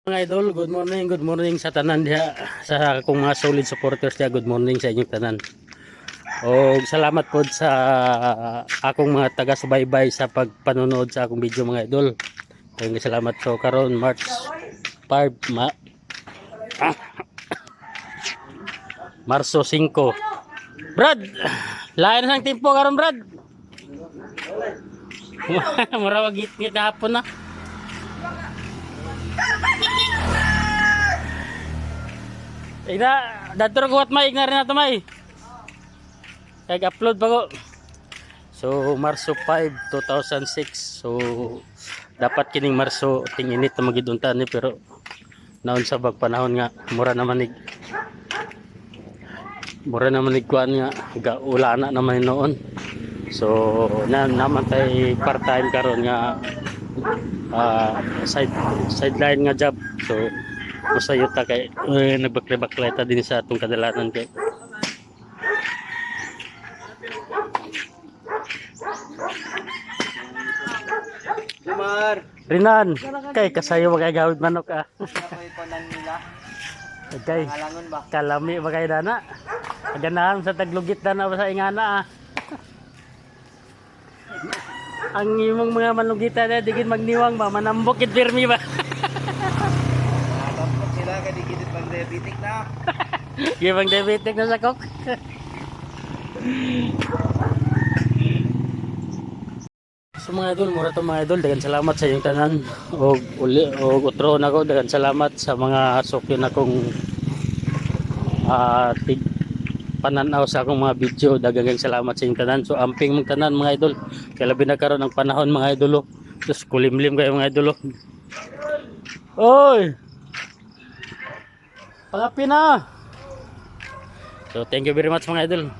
Mga idol, good morning sa tanan diha, sa akong mga solid supporters diha. Good morning sa inyong tanan. O salamat po sa akong mga taga-subaybay sa pagpanonood sa akong video mga idol. Maraming salamat. So karon March 5, Marso 5. Brad, lain na ng tempo karon Brad. Mura wag git na hapon na. Ina, dator ko at may ignar na to may. Kag-upload pa ko. So Marso 5, 2006. So dapat kining Marso tinginit na magiduntan ni, pero naon sa bag panahon nga mura naman kuan nga gaulana naman noon. So naman tay part-time karon nga sideline nga job. So masayo ta kay nagbakle-baklay ta din sa atong kadalanan kay Mar, Rinan, kay kasayo magay gawid manok ka. ako'y panan nila. Okay. Ngalangon ba? Kalami ba kayo dana? Ganahan sa taglugit dana ba sa ingana ah. Ang imong mga manlugita na digin magniwang ba, manambok it pirmi ba? Natampok sila kadigidit pag diabetic na. Gibang diabetic na sa kok. So mga idol, mura to mga idol, dagan salamat sa inyong tanan. Og utro nako, dagan salamat sa mga sokyo na kong pananaw sa akong mga video. Daghang salamat sa inyong tanan. So amping mong tanan mga idol. Kaya labi na karon ang panahon mga idol. Just kulimlim kayo mga idol. Oy! Pangapi na! So thank you very much mga idol.